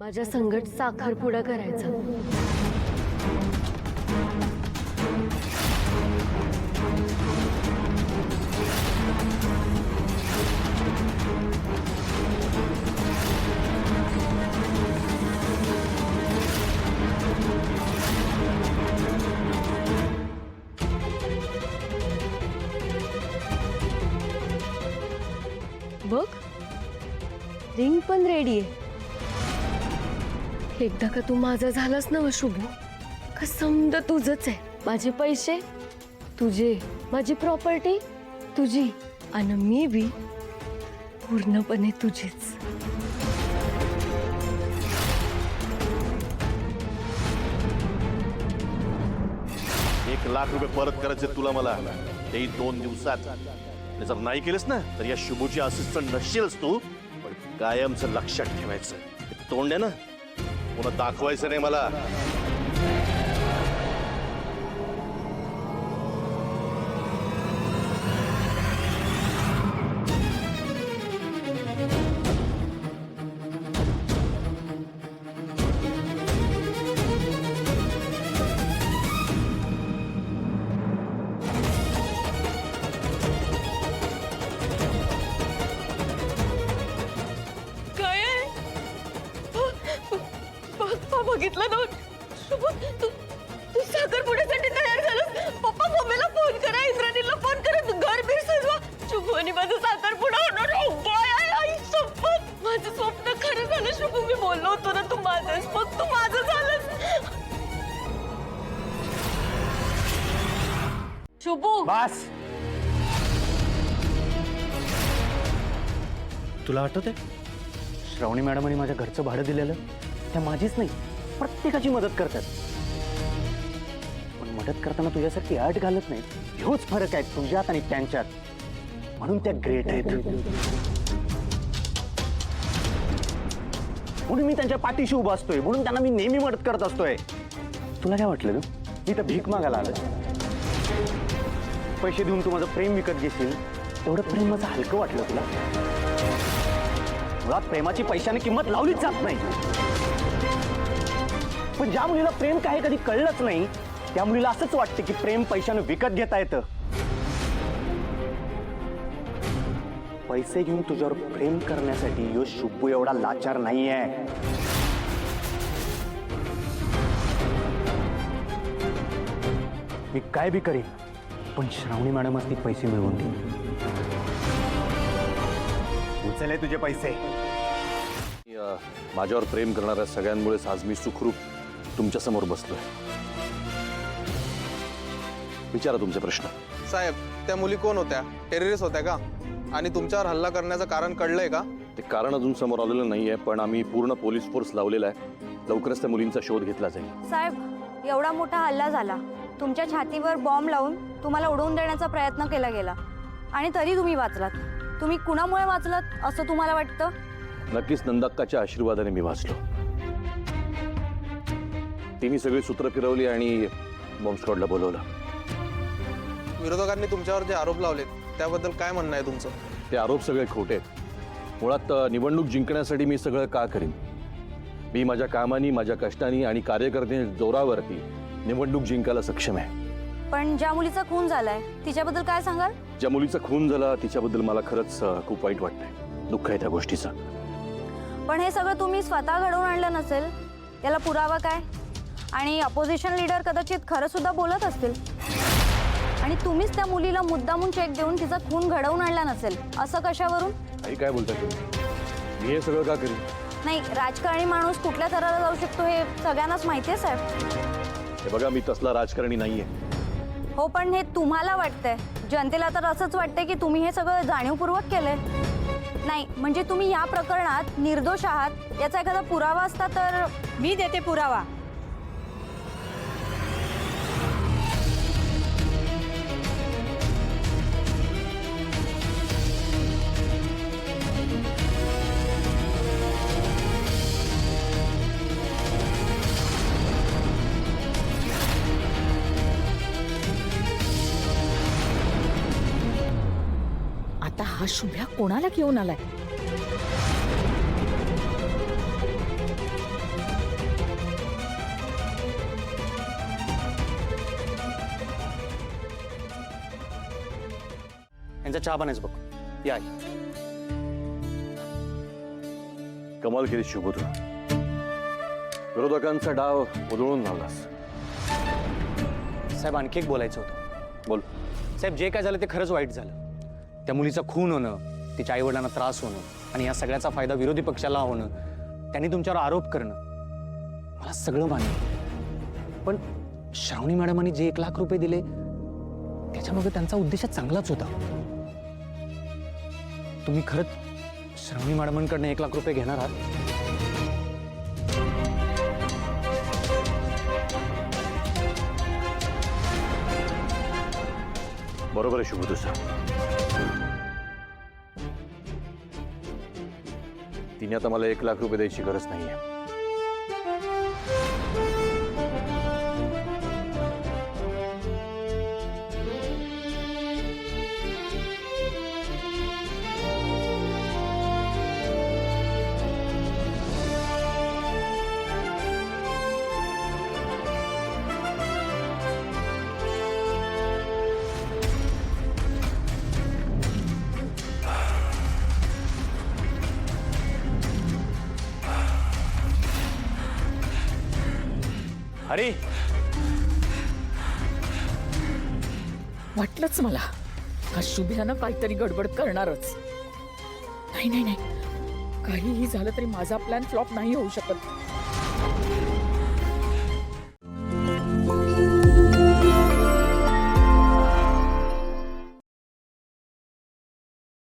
माझ्या संगट साखरपुडा करायचा। बघ, रिंग पण रेडी आहे। एकदा का तू माझा झालास ना व शुभू, का समजा तुझंच आहे। माझे पैसे तुझे, माझी प्रॉपर्टी तुझी, आणि मी बी पूर्णपणे तुझीच। 1,00,000 रुपये परत करायचे तुला मला, तेही 2 दिवसात। जर नाही केलंस ना तर या शुभूची असिस्टंट नसशीलच तू, पण कायमचं लक्षात ठेवायचं। तोंड आहे ना, पुन्हा दाखवायचं नाही मला। बघितलं ना शुभ, तू साखरपुड्यासाठी तयार झालास। पप्पा मम्मीला फोन करा, इंद्राणीला फोन करा, तू घर बीर सजवा। शुभ आणि माझा साखरपुडा होणार। आई शपथ, माझं स्वप्न खरं झालं। शुभ, मी बोललो होतो ना तू माझंच, मग तू माझं झालंस। शुभू बस, तुला आठवतंय श्रावणी मॅडमनी माझ्या घरचं भाडं दिलेलं? त्या माझीच नाही, प्रत्येकाची मदत करतात, पण मदत करताना तुझ्यासारखी अट घालत नाही। ह्योच फरक आहे तुझ्यात आणि त्यांच्यात, म्हणून त्या ग्रेट आहेत। म्हणून मी त्यांच्या पाठीशी उभा असतोय, म्हणून त्यांना मी नेहमी मदत करत असतोय। तुला काय वाटलं तू मी तर भीक मागायला आलं? पैसे देऊन तू माझं प्रेम विकत घेशील, तेवढं प्रेम माझं हलकं वाटलं तुला? मुळात प्रेमाची पैशाने किंमत लावलीच जात नाही, पण ज्या मुलीला प्रेम काय कधी कळलंच नाही त्या मुलीला असंच वाटतं की प्रेम पैशाने विकत घेता येतं। पैसे घेऊन तुझ्यावर प्रेम करण्यासाठी यो शुभू एवढा लाचार नाहीये। मी काय बी करीन, पण श्रावणी मॅडम असती पैसे मिळवून देईन। उचले तुझे पैसे। माझ्यावर प्रेम करणाऱ्या सगळ्यांमुळेच आज मी सुखरूप तुमच्या समोर बसलोय। विचारा तुमचे प्रश्न। साहेब, त्या मुली कोण होत्या? टेररिस्ट होत्या का? आणि तुमच्यावर हल्ला करण्याचं कारण कळलंय का? ते कारण अजून समोर आलेलं नाहीये, पण आम्ही पूर्ण पोलीस फोर्स लावलेला आहे। लवकरच त्या मुलींचा शोध घेतला जाईल। साहेब, एवढा मोठा हल्ला झाला, तुमच्या छातीवर बॉम्ब लावून तुम्हाला उडवून देण्याचा प्रयत्न केला गेला, आणि तरी तुम्ही वाचलात। तुम्ही कुणामुळे वाचलात असं तुम्हाला वाटतं? नक्कीच नंदाक्काच्या आशीर्वादाने मी वाचलो। तिने सगळी सूत्र फिरवली आणि बॉम्ब स्क्वॉडला बोलवलं। विरोधकांनी तुमच्यावर जे आरोप लावलेत त्याबद्दल काय म्हणणं आहे तुमचं? ते आरोप सगळे खोटे आहेत। मुळात निवडणूक जिंकण्यासाठी मी सगळं का करीन? मी माझ्या कामानी, माझ्या कष्टानी आणि कार्यकर्त्यांच्या जोरावरती निवडणूक जिंकायला सक्षम आहे। पण ज्या मुलीचा खून झालाय तिच्याबद्दल काय सांगाल? ज्या मुलीचा खून झाला तिच्याबद्दल मला खरंच खूप वाईट वाटतंय, दुःख आहे त्या गोष्टीचं। पण हे सगळं तुम्ही स्वतः घडवून आणलं नसेल, याला पुरावा काय? आणि अपोजिशन लीडर कदाचित खरं सुद्धा बोलत असतील, आणि तुम्हीच त्या मुलीला मुद्दामून चेक देऊन तिचा खून घडवून आणला नसेल, असं कशावरून? आई काय बोलताय तुम्ही? मी हे सगळं का करीन? नाही, राजकारणी माणूस कुठल्या थराला जाऊ शकतो हे सगळ्यांनाच माहिती आहे साहेब। हे बघा, मी तसला राजकारणी नाहीये। हो, पण हे तुम्हाला वाटतंय, जनतेला तर असंच वाटतंय की तुम्ही हे सगळं जाणीवपूर्वक केलंय। नाही, म्हणजे तुम्ही या प्रकरणात निर्दोष आहात याचा एखादा पुरावा असता तर? मी देते पुरावा। आता हा शुभ्या कोणाला घेऊन आलाय? माझ्या चहा बनायचं बघ. या आई. कमाल केली शुभ तू. विरोधकांचा डाव उधळून लावलास. साहेब आणखी एक बोलायचं होतं. बोल. साहेब जे काय झालं ते खरंच वाईट झालं. त्या मुलीचा खून होणं, तिच्या आईवडिलांना त्रास होणं आणि या सगळ्याचा फायदा विरोधी पक्षाला होणं, त्यांनी तुमच्यावर आरोप करणं, मला सगळं मान्य. पण श्रावणी मॅडमांनी जे 1 लाख रुपये दिले त्याच्यामागे त्यांचा उद्देश चांगलाच होता. तुम्ही खरंच श्रावणी मॅडमांकडनं 1 लाख रुपये घेणार आहात? बरोबर आहे शुभ तुझं. तिने आता मला 1 लाख रुपये द्यायची गरज नाहीये. अरे वाटलंच मला हा शुभ्यानं काहीतरी गडबड करणारच. नाही नाही नाही, काहीही झालं तरी माझा प्लॅन फ्लॉप नाही होऊ शकत.